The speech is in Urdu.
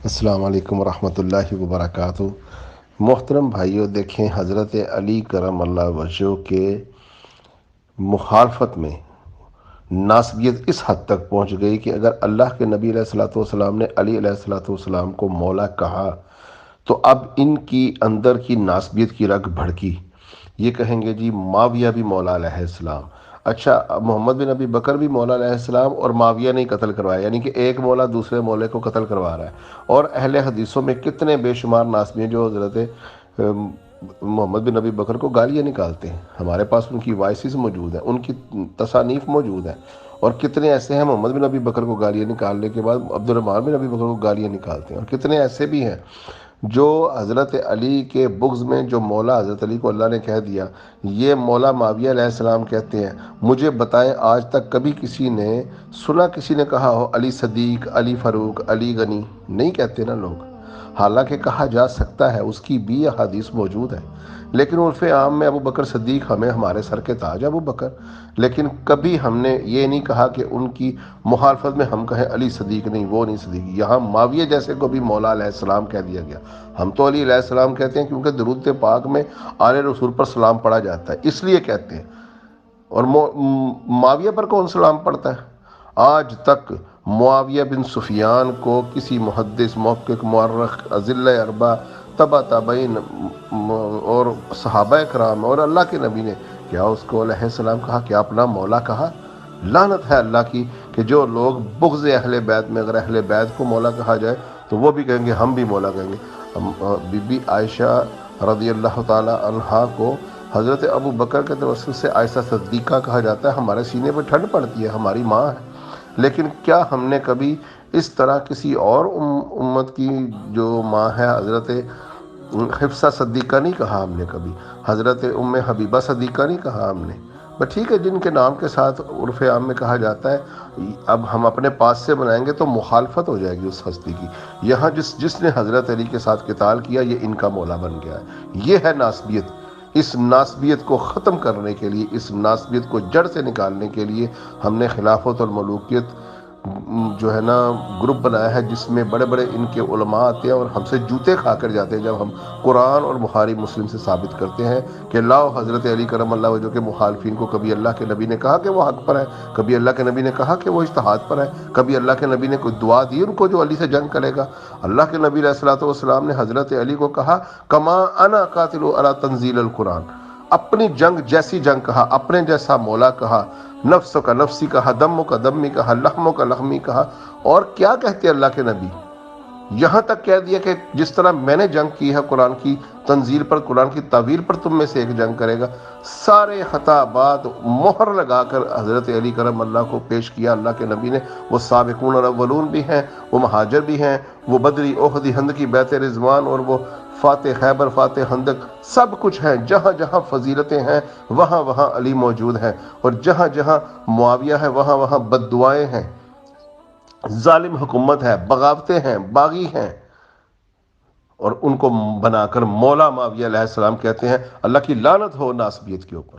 السلام علیکم ورحمۃ اللہ وبرکاتہ۔ محترم بھائیوں، دیکھیں حضرت علی کرم اللہ وجہہ کے مخالفت میں ناسبیت اس حد تک پہنچ گئی کہ اگر اللہ کے نبی علیہ الصلوۃ والسلام نے علی علیہ الصلوۃ والسلام کو مولا کہا تو اب ان کی اندر کی ناسبیت کی رگ بھڑکی۔ یہ کہیں گے جی معاویہ بھی مولا علیہ السلام، اچھا محمد بن ابی بکر بھی مولا علیہ السلام اور معاویہ نے قتل کروایا، یعنی کہ ایک مولا دوسرے مولے کو قتل کروا رہا ہے۔ اور اہل حدیثوں میں کتنے بے شمار ناسبی ہیں جو حضرت محمد بن ابی بکر کو گالیاں نکالتے ہیں، ہمارے پاس ان کی وائسز موجود ہیں، ان کی تصانیف موجود ہیں۔ اور کتنے ایسے ہیں محمد بن ابی بکر کو گالیاں نکالنے کے بعد عبد الرحمن بن ابی بکر کو گالیاں نکالتے ہیں، اور کتنے ایسے بھی ہیں جو حضرت علی کے بغض میں جو مولا حضرت علی کو اللہ نے کہہ دیا، یہ مولا معاویہ علیہ السلام کہتے ہیں۔ مجھے بتائیں آج تک کبھی کسی نے سنا کسی نے کہا ہو علی صدیق، علی فاروق، علی غنی؟ نہیں کہتے نا لوگ، حالانکہ کہا جا سکتا ہے، اس کی بھی احادیث موجود ہے، لیکن عرف عام میں ابو بکر صدیق ہمیں ہمارے سر کے تاج ابو بکر، لیکن کبھی ہم نے یہ نہیں کہا کہ ان کی مخالفت میں ہم کہیں علی صدیق نہیں، وہ نہیں صدیق۔ یہاں معاویہ جیسے کو بھی مولا علیہ السلام کہہ دیا گیا، ہم تو علی علیہ السلام کہتے ہیں کیونکہ درود پاک میں آل رسول پر سلام پڑھا جاتا ہے، اس لیے کہتے ہیں۔ اور معاویہ پر کون سلام پڑھتا ہے؟ آج تک معاویہ بن سفیان کو کسی محدث، محقق، مورخ، اذلہ اربعہ، تبع تابعین اور صحابہ کرام اور اللہ کے نبی نے کیا اس کو علیہ السلام کہا، کیا اپنا مولا کہا؟ لعنت ہے اللہ کی کہ جو لوگ بغض اہل بیت میں اگر اہل بیت کو مولا کہا جائے تو وہ بھی کہیں گے ہم بھی مولا کہیں گے۔ بی بی عائشہ رضی اللہ تعالی عنہا کو حضرت ابو بکر کے توسط سے عائشہ صدیقہ کہا جاتا ہے، ہمارے سینے پہ ٹھنڈ پڑتی ہے، ہماری ماں ہے۔ لیکن کیا ہم نے کبھی اس طرح کسی اور امت کی جو ماں ہے حضرت حفصہ صدیقہ نہیں کہا ہم نے کبھی، حضرت ام حبیبہ صدیقہ نہیں کہا ہم نے؟ بس ٹھیک ہے، جن کے نام کے ساتھ عرف عام میں کہا جاتا ہے، اب ہم اپنے پاس سے بنائیں گے تو مخالفت ہو جائے گی اس ہستی کی۔ یہاں جس نے حضرت علی کے ساتھ قتال کیا یہ ان کا مولا بن گیا ہے۔ یہ ہے ناسبیت۔ اس ناسبیت کو ختم کرنے کے لیے، اس ناسبیت کو جڑ سے نکالنے کے لیے ہم نے خلافت اور ملوکیت جو ہے نا گروپ بنایا ہے، جس میں بڑے بڑے ان کے علماء آتے ہیں اور ہم سے جوتے کھا کر جاتے ہیں جب ہم قرآن اور بخاری مسلم سے ثابت کرتے ہیں کہ لاؤ حضرت علی کرم اللہ وجہہ کے مخالفین کو کبھی اللہ کے نبی نے کہا کہ وہ حق پر ہے، کبھی اللہ کے نبی نے کہا کہ وہ اجتہاد پر ہے، کبھی اللہ کے نبی نے کوئی دعا دی ان کو جو علی سے جنگ کرے گا۔ اللہ کے نبی علیہ الصلوۃ والسلام نے حضرت علی کو کہا کما انا قاتل علی تنزیل القرآن، اپنی جنگ جیسی جنگ کہا، اپنے جیسا مولا کہا، نفس کا نفسی کہا، دم کا دمی کہا، لحم کا لحمی کہا۔ اور کیا کہتے اللہ کے نبی؟ یہاں تک کہہ دیا کہ جس طرح میں نے جنگ کی ہے قرآن کی تنزیل پر، قرآن کی تعویل پر، تم میں سے ایک جنگ کرے گا۔ سارے خطابات مہر لگا کر حضرت علی کرم اللہ کو پیش کیا اللہ کے نبی نے۔ وہ سابقون الاولون بھی ہیں، وہ مہاجر بھی ہیں، وہ بدری، احدی، ہندکی، بیعت رضوان، اور وہ فاتح خیبر، فاتح خندق، سب کچھ ہیں۔ جہاں جہاں فضیلتیں ہیں وہاں وہاں علی موجود ہیں، اور جہاں جہاں معاویہ ہے وہاں وہاں بد دعائیں ہیں، ظالم حکومت ہے، بغاوتیں ہیں، باغی ہیں، اور ان کو بنا کر مولا معاویہ علیہ السلام کہتے ہیں۔ اللہ کی لعنت ہو ناسبیت کے اوپر۔